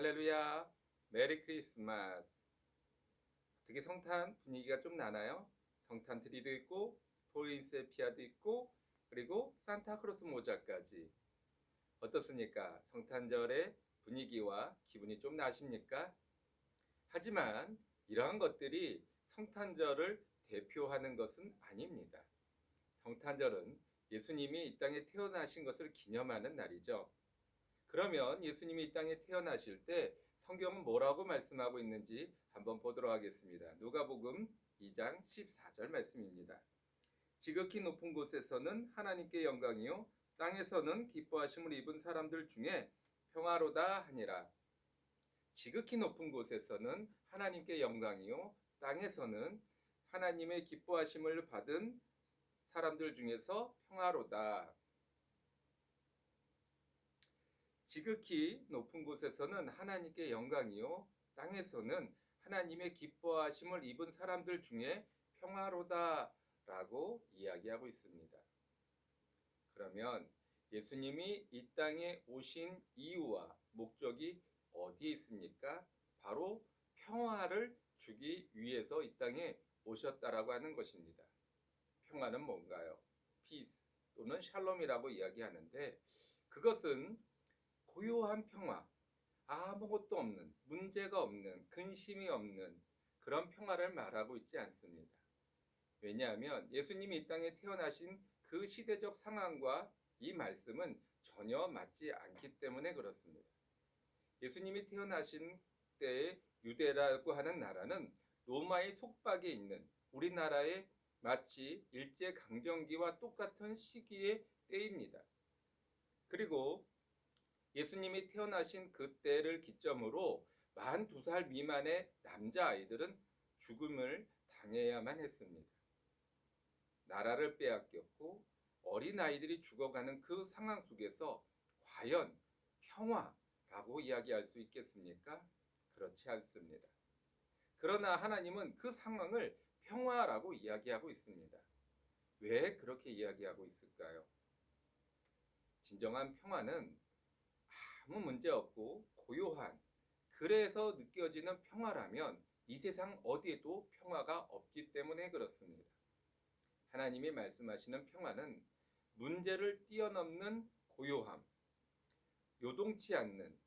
할렐루야, 메리 크리스마스. 어떻게 성탄 분위기가 좀 나나요? 성탄 트리도 있고, 포인세피아도 있고, 그리고 산타크로스 모자까지. 어떻습니까? 성탄절의 분위기와 기분이 좀 나십니까? 하지만 이러한 것들이 성탄절을 대표하는 것은 아닙니다. 성탄절은 예수님이 이 땅에 태어나신 것을 기념하는 날이죠. 그러면 예수님이 이 땅에 태어나실 때 성경은 뭐라고 말씀하고 있는지 한번 보도록 하겠습니다. 누가복음 2장 14절 말씀입니다. 지극히 높은 곳에서는 하나님께 영광이요 땅에서는 기뻐하심을 입은 사람들 중에 평화로다 하니라. 지극히 높은 곳에서는 하나님께 영광이요 땅에서는 하나님의 기뻐하심을 받은 사람들 중에서 평화로다. 지극히 높은 곳에서는 하나님께 영광이요 땅에서는 하나님의 기뻐하심을 입은 사람들 중에 평화로다라고 이야기하고 있습니다. 그러면 예수님이 이 땅에 오신 이유와 목적이 어디에 있습니까? 바로 평화를 주기 위해서 이 땅에 오셨다라고 하는 것입니다. 평화는 뭔가요? 피스 또는 샬롬이라고 이야기하는데, 그것은 고요한 평화, 아무것도 없는, 문제가 없는, 근심이 없는 그런 평화를 말하고 있지 않습니다. 왜냐하면 예수님이 이 땅에 태어나신 그 시대적 상황과 이 말씀은 전혀 맞지 않기 때문에 그렇습니다. 예수님이 태어나신 때의 유대라고 하는 나라는 로마의 속박에 있는 우리나라의 마치 일제강점기와 똑같은 시기의 때입니다. 그리고 예수님이 태어나신 그때를 기점으로 42살 미만의 남자아이들은 죽음을 당해야만 했습니다. 나라를 빼앗겼고 어린아이들이 죽어가는 그 상황 속에서 과연 평화라고 이야기할 수 있겠습니까? 그렇지 않습니다. 그러나 하나님은 그 상황을 평화라고 이야기하고 있습니다. 왜 그렇게 이야기하고 있을까요? 진정한 평화는 아무 문제 없고 고요한, 그래서 느껴지는 평화라면 이 세상 어디에도 평화가 없기 때문에 그렇습니다. 하나님이 말씀하시는 평화는 문제를 뛰어넘는 고요함, 요동치 않는,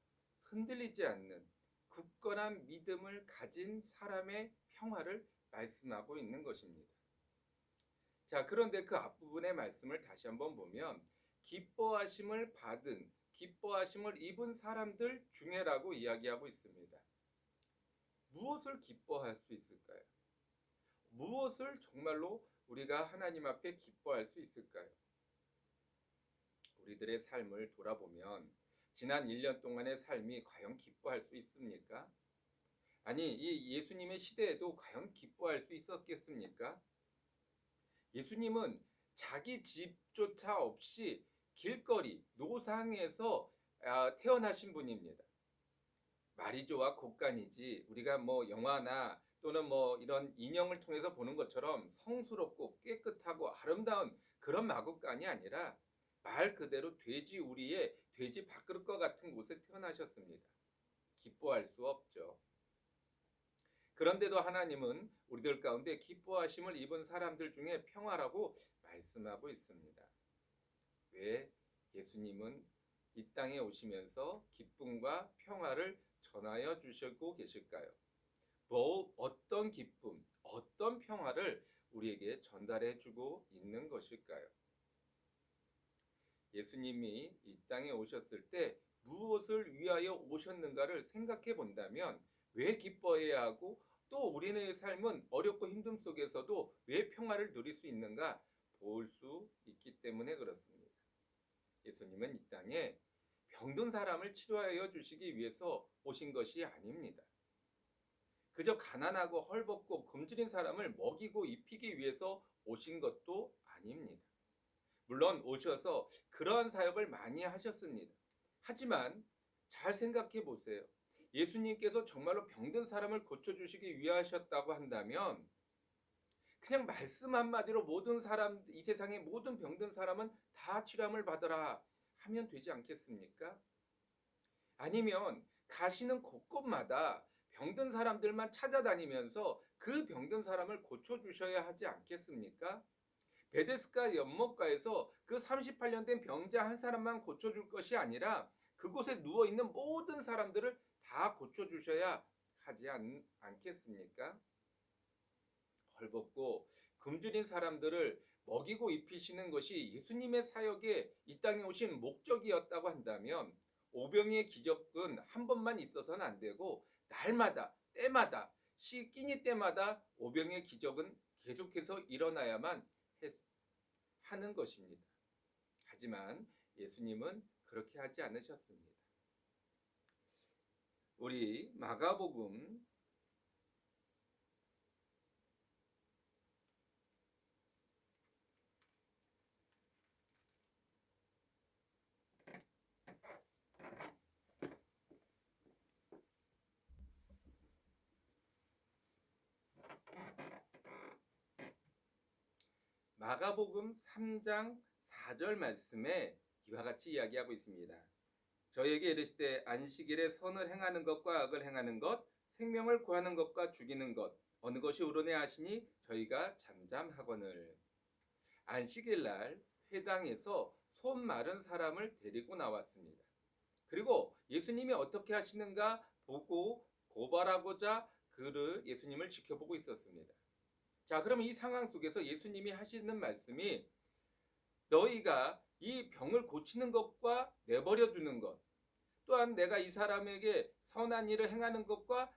흔들리지 않는 굳건한 믿음을 가진 사람의 평화를 말씀하고 있는 것입니다. 자, 그런데 그 앞부분의 말씀을 다시 한번 보면 기뻐하심을 받은, 기뻐하심을 입은 사람들 중에라고 이야기하고 있습니다. 무엇을 기뻐할 수 있을까요? 무엇을 정말로 우리가 하나님 앞에 기뻐할 수 있을까요? 우리들의 삶을 돌아보면 지난 1년 동안의 삶이 과연 기뻐할 수 있습니까? 아니, 이 예수님의 시대에도 과연 기뻐할 수 있었겠습니까? 예수님은 자기 집조차 없이 길거리, 노상에서 태어나신 분입니다. 말이 좋아 곡간이지 우리가 뭐 영화나 또는 뭐 이런 인형을 통해서 보는 것처럼 성스럽고 깨끗하고 아름다운 그런 마국간이 아니라 말 그대로 돼지 우리의 돼지 밥그릇과 같은 곳에 태어나셨습니다. 기뻐할 수 없죠. 그런데도 하나님은 우리들 가운데 기뻐하심을 입은 사람들 중에 평화라고 말씀하고 있습니다. 왜 예수님은 이 땅에 오시면서 기쁨과 평화를 전하여 주시고 계실까요? 어떤 기쁨, 어떤 평화를 우리에게 전달해 주고 있는 것일까요? 예수님이 이 땅에 오셨을 때 무엇을 위하여 오셨는가를 생각해 본다면 왜 기뻐해야 하고 또 우리의 삶은 어렵고 힘듦 속에서도 왜 평화를 누릴 수 있는가 볼 수 있기 때문에 그렇습니다. 예수님은 이 땅에 병든 사람을 치료하여 주시기 위해서 오신 것이 아닙니다. 그저 가난하고 헐벗고 굶주린 사람을 먹이고 입히기 위해서 오신 것도 아닙니다. 물론 오셔서 그러한 사역을 많이 하셨습니다. 하지만 잘 생각해 보세요. 예수님께서 정말로 병든 사람을 고쳐주시기 위하셨다고 한다면 그냥 말씀 한마디로 모든 사람, 이 세상의 모든 병든 사람은 다 치료함을 받으라 하면 되지 않겠습니까? 아니면 가시는 곳곳마다 병든 사람들만 찾아다니면서 그 병든 사람을 고쳐주셔야 하지 않겠습니까? 베데스다 연못가에서 그 38년 된 병자 한 사람만 고쳐줄 것이 아니라 그곳에 누워있는 모든 사람들을 다 고쳐주셔야 하지 않겠습니까? 헐벗고 굶주린 사람들을 먹이고 입히시는 것이 예수님의 사역에 이 땅에 오신 목적이었다고 한다면 오병이의 기적은 한 번만 있어서는 안 되고 날마다 때마다 끼니 때마다 오병이의 기적은 계속해서 일어나야만 하는 것입니다. 하지만 예수님은 그렇게 하지 않으셨습니다. 우리 마가복음 3장 4절 말씀에 이와 같이 이야기하고 있습니다. 저에게 이르시되 안식일에 선을 행하는 것과 악을 행하는 것, 생명을 구하는 것과 죽이는 것, 어느 것이 옳으냐 하시니 저희가 잠잠하거늘. 안식일 날 회당에서 손 마른 사람을 데리고 나왔습니다. 그리고 예수님이 어떻게 하시는가 보고 고발하고자 예수님을 지켜보고 있었습니다. 자, 그러면 이 상황 속에서 예수님이 하시는 말씀이 너희가 이 병을 고치는 것과 내버려 두는 것, 또한 내가 이 사람에게 선한 일을 행하는 것과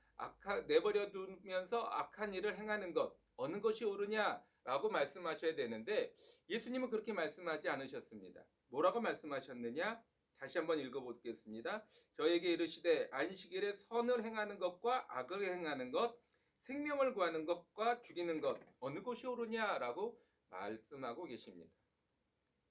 내버려 두면서 악한 일을 행하는 것, 어느 것이 옳으냐라고 말씀하셔야 되는데 예수님은 그렇게 말씀하지 않으셨습니다. 뭐라고 말씀하셨느냐? 다시 한번 읽어보겠습니다. 저에게 이르시되 안식일에 선을 행하는 것과 악을 행하는 것, 생명을 구하는 것과 죽이는 것, 어느 것이 옳으냐라고 말씀하고 계십니다.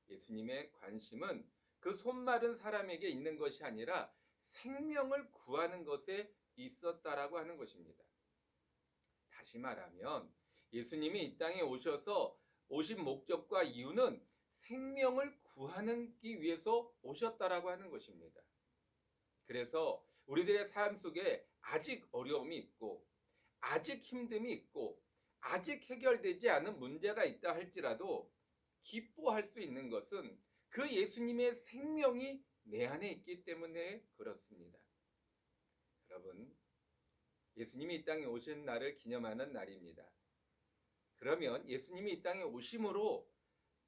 예수님의 관심은 그 손 마른 사람에게 있는 것이 아니라 생명을 구하는 것에 있었다라고 하는 것입니다. 다시 말하면 예수님이 이 땅에 오신 목적과 이유는 생명을 구하기 위해서 오셨다라고 하는 것입니다. 그래서 우리들의 삶 속에 아직 어려움이 있고 아직 힘듦이 있고 아직 해결되지 않은 문제가 있다 할지라도 기뻐할 수 있는 것은 그 예수님의 생명이 내 안에 있기 때문에 그렇습니다. 여러분, 예수님이 이 땅에 오신 날을 기념하는 날입니다. 그러면 예수님이 이 땅에 오심으로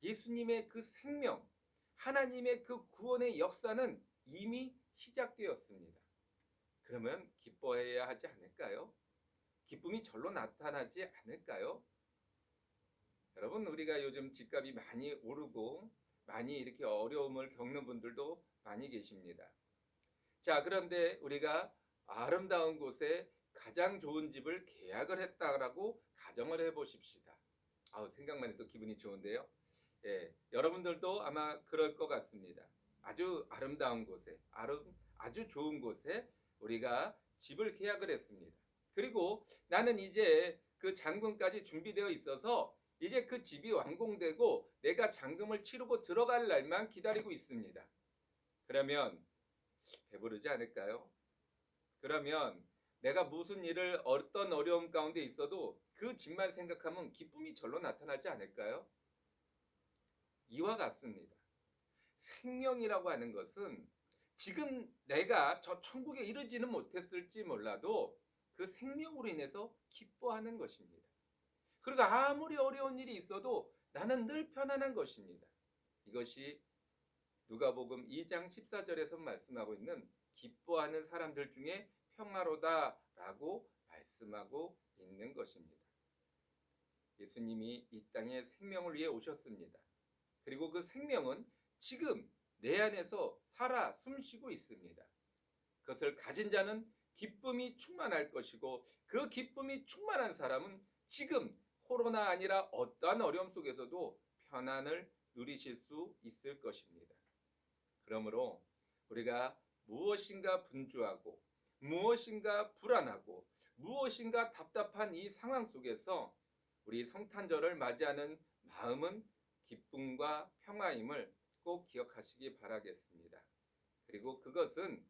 예수님의 그 생명, 하나님의 그 구원의 역사는 이미 시작되었습니다. 그러면 기뻐해야 하지 않을까요? 기쁨이 절로 나타나지 않을까요? 여러분, 우리가 요즘 집값이 많이 오르고 많이 이렇게 어려움을 겪는 분들도 많이 계십니다. 자, 그런데 우리가 아름다운 곳에 가장 좋은 집을 계약을 했다라고 가정을 해보십시다. 생각만 해도 기분이 좋은데요. 예, 여러분들도 아마 그럴 것 같습니다. 아주 아름다운 곳에, 아주 좋은 곳에 우리가 집을 계약을 했습니다. 그리고 나는 이제 그 잔금까지 준비되어 있어서 이제 그 집이 완공되고 내가 잔금을 치르고 들어갈 날만 기다리고 있습니다. 그러면 배부르지 않을까요? 그러면 내가 무슨 일을 어떤 어려움 가운데 있어도 그 집만 생각하면 기쁨이 절로 나타나지 않을까요? 이와 같습니다. 생명이라고 하는 것은 지금 내가 저 천국에 이르지는 못했을지 몰라도 그 생명으로 인해서 기뻐하는 것입니다. 그리고 아무리 어려운 일이 있어도 나는 늘 편안한 것입니다. 이것이 누가복음 2장 14절에서 말씀하고 있는 기뻐하는 사람들 중에 평화로다라고 말씀하고 있는 것입니다. 예수님이 이 땅에 생명을 위해 오셨습니다. 그리고 그 생명은 지금 내 안에서 살아 숨쉬고 있습니다. 그것을 가진 자는 기쁨이 충만할 것이고 그 기쁨이 충만한 사람은 지금 코로나 아니라 어떠한 어려움 속에서도 편안을 누리실 수 있을 것입니다. 그러므로 우리가 무엇인가 분주하고 무엇인가 불안하고 무엇인가 답답한 이 상황 속에서 우리 성탄절을 맞이하는 마음은 기쁨과 평화임을 꼭 기억하시기 바라겠습니다. 그리고 그것은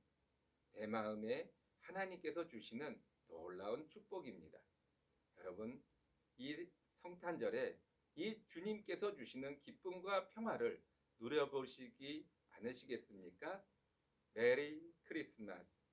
내 마음에 하나님께서 주시는 놀라운 축복입니다. 여러분, 이 성탄절에 이 주님께서 주시는 기쁨과 평화를 누려보시기 않으시겠습니까? 메리 크리스마스.